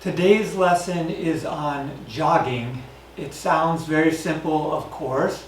Today's lesson is on jogging. It sounds very simple, of course,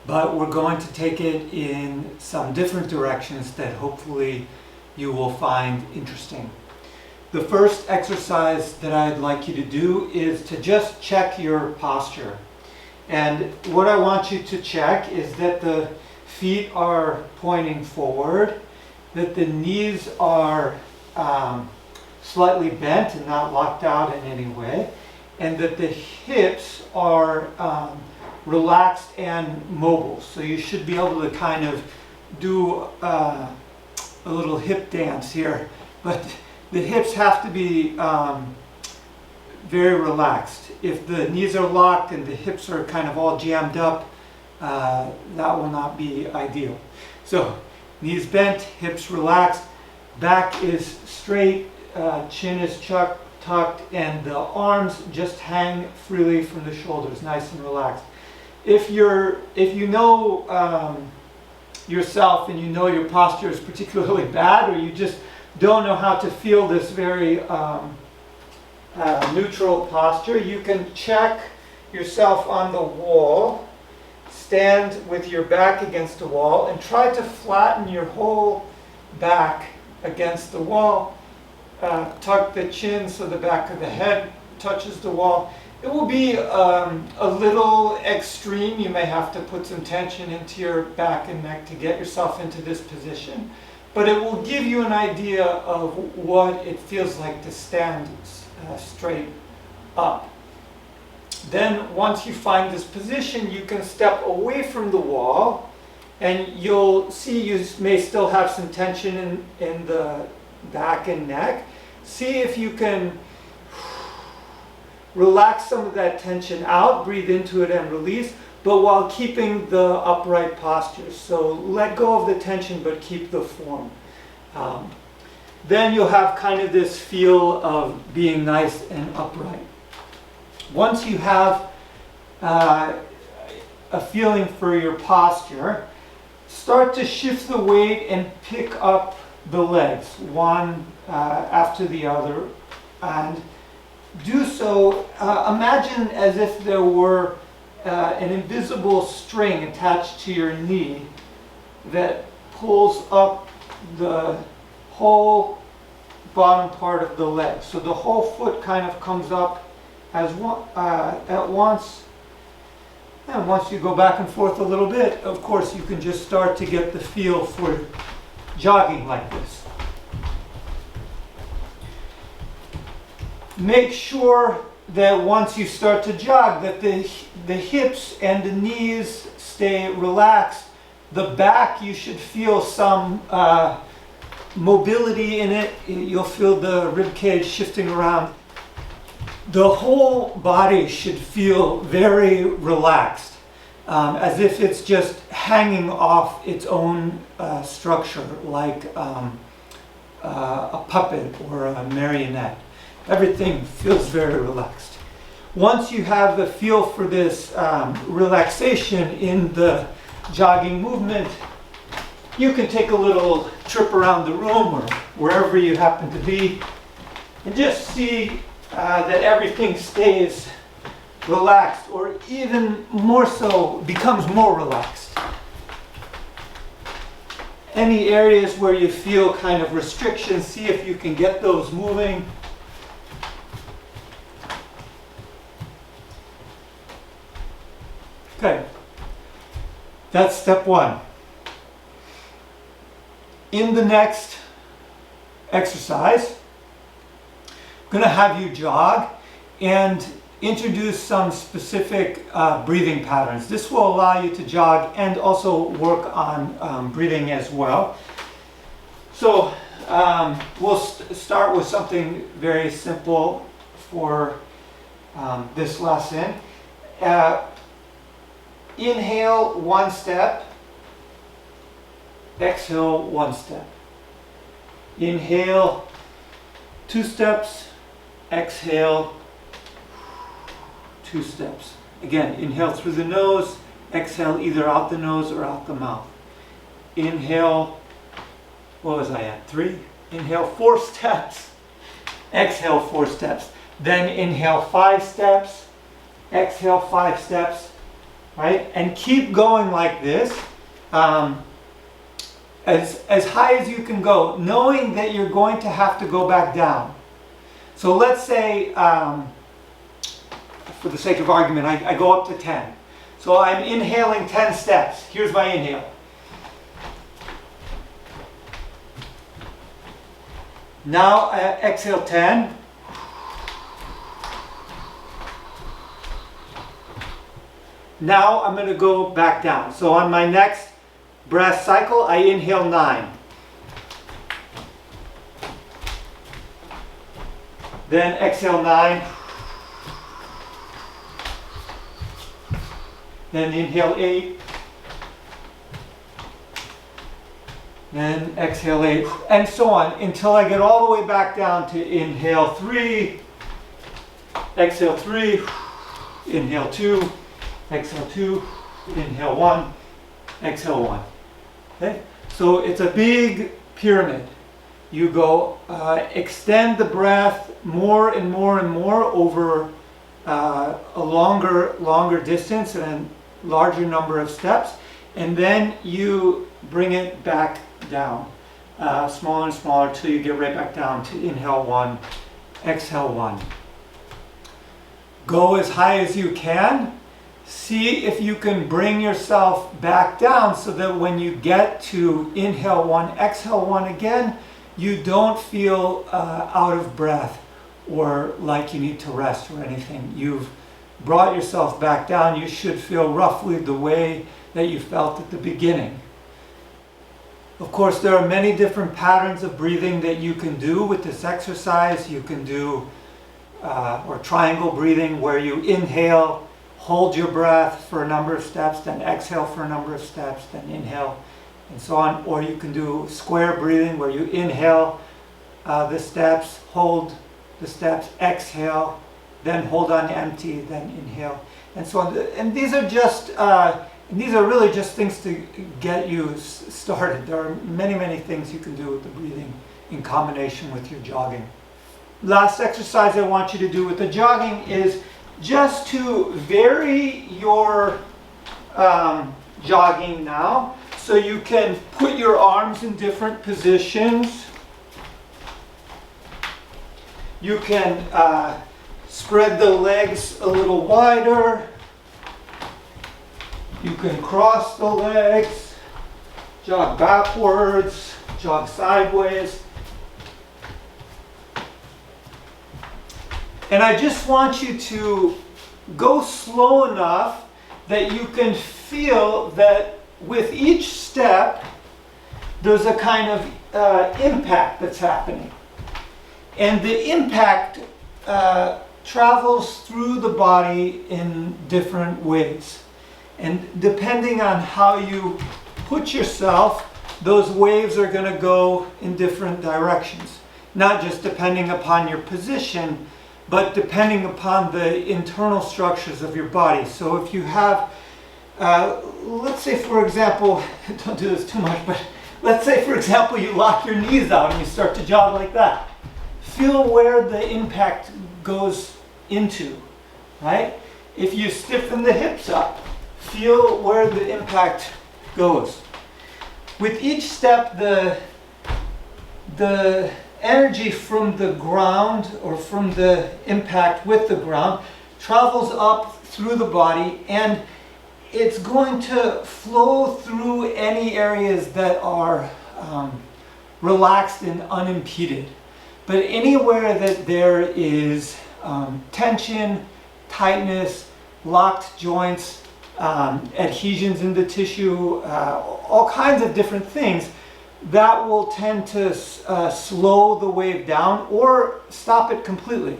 but we're going to take it in some different directions that hopefully you will find interesting. The first exercise that I'd like you to do is to just check your posture. And what I want you to check is that the feet are pointing forward, that the knees are slightly bent and not locked out in any way, and that the hips are relaxed and mobile. So you should be able to kind of do a little hip dance here, but the hips have to be very relaxed. If the knees are locked and the hips are kind of all jammed up, that will not be ideal. So knees bent, hips relaxed, back is straight, chin is tucked, and the arms just hang freely from the shoulders, nice and relaxed. If you know yourself and you know your posture is particularly bad, or you just don't know how to feel this very neutral posture, you can check yourself on the wall, stand with your back against the wall, and try to flatten your whole back against the wall. Tuck the chin so the back of the head touches the wall. It will be a little extreme. You may have to put some tension into your back and neck to get yourself into this position, but it will give you an idea of what it feels like to stand straight up. Then once you find this position, you can step away from the wall, and you'll see you may still have some tension in the back and neck. See if you can relax some of that tension out, breathe into it and release, but while keeping the upright posture. So let go of the tension but keep the form. Then you'll have kind of this feel of being nice and upright. Once you have a feeling for your posture, start to shift the weight and pick up the legs one after the other, and do so. Imagine as if there were an invisible string attached to your knee that pulls up the whole bottom part of the leg. So the whole foot kind of comes up as one, at once. And once you go back and forth a little bit, of course, you can just start to get the feel for jogging like this. Make sure that once you start to jog that the hips and the knees stay relaxed. The back, you should feel some mobility in it. You'll feel the rib cage shifting around. The whole body should feel very relaxed, as if it's just hanging off its own structure, like a puppet or a marionette. Everything feels very relaxed. Once you have the feel for this relaxation in the jogging movement, you can take a little trip around the room or wherever you happen to be and just see that everything stays relaxed, or even more so, becomes more relaxed. Any areas where you feel kind of restrictions, see if you can get those moving. Okay, that's step one. In the next exercise, I'm going to have you jog and introduce some specific breathing patterns. This will allow you to jog and also work on breathing as well. So we'll start with something very simple for this lesson. Inhale one step, exhale one step. Inhale 2 steps, exhale 2 steps. Again, inhale through the nose, exhale either out the nose or out the mouth. Inhale, what was I at? 3? Inhale 4 steps, exhale 4 steps. then inhale 5 steps, exhale 5 steps, right? And keep going like this, as high as you can go, knowing that you're going to have to go back down. So let's say, for the sake of argument, I go up to 10. So I'm inhaling 10 steps. Here's my inhale. Now exhale 10. Now I'm going to go back down. So on my next breath cycle, I inhale 9. Then exhale 9. Then inhale 8. Then exhale 8. And so on until I get all the way back down to inhale 3. Exhale 3. Inhale 2. Exhale 2. Inhale 1. Exhale 1. Okay? So it's a big pyramid. You go extend the breath more and more and more over a longer distance and a larger number of steps, and then you bring it back down, smaller and smaller till you get right back down to inhale 1, exhale 1. Go as high as you can. See if you can bring yourself back down so that when you get to inhale 1, exhale 1 again, you don't feel out of breath or like you need to rest or anything. You've brought yourself back down. You should feel roughly the way that you felt at the beginning. Of course, there are many different patterns of breathing that you can do with this exercise. You can do or triangle breathing, where you inhale, hold your breath for a number of steps, then exhale for a number of steps, then inhale, and so on. Or you can do square breathing, where you inhale the steps, hold the steps, exhale, then hold on empty, then inhale, and so on. And these are just these are really just things to get you started. There are many, many things you can do with the breathing in combination with your jogging. Last exercise I want you to do with the jogging is just to vary your jogging now. So you can put your arms in different positions. You can spread the legs a little wider. You can cross the legs, jog backwards, jog sideways. And I just want you to go slow enough that you can feel that with each step, there's a kind of impact that's happening. And the impact travels through the body in different ways. And depending on how you put yourself, those waves are going to go in different directions. Not just depending upon your position, but depending upon the internal structures of your body. So if you have, let's say for example, don't do this too much, but let's say for example you lock your knees out and you start to jog like that. Feel where the impact goes into, right? If you stiffen the hips up, feel where the impact goes. With each step, the energy from the ground or from the impact with the ground travels up through the body, and it's going to flow through any areas that are relaxed and unimpeded. But anywhere that there is tension, tightness, locked joints, adhesions in the tissue, all kinds of different things, that will tend to slow the wave down or stop it completely.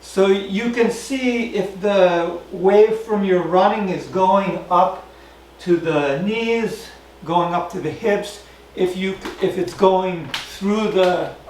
So you can see if the wave from your running is going up to the knees, going up to the hips, if it's going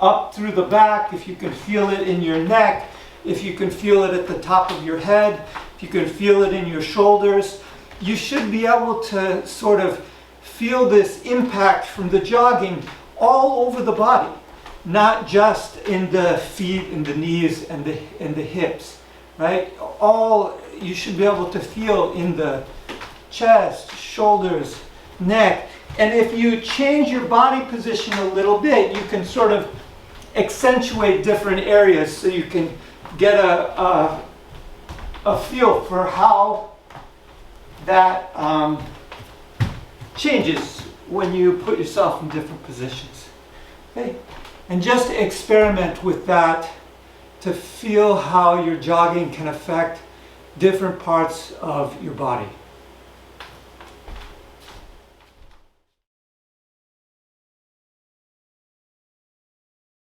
up through the back, if you can feel it in your neck, if you can feel it at the top of your head, if you can feel it in your shoulders, you should be able to sort of feel this impact from the jogging all over the body. not just in the feet and the knees and the hips, right? All you should be able to feel in the chest, shoulders, neck. And if you change your body position a little bit, you can sort of accentuate different areas so you can get a feel for how that changes when you put yourself in different positions. Okay? And just experiment with that to feel how your jogging can affect different parts of your body.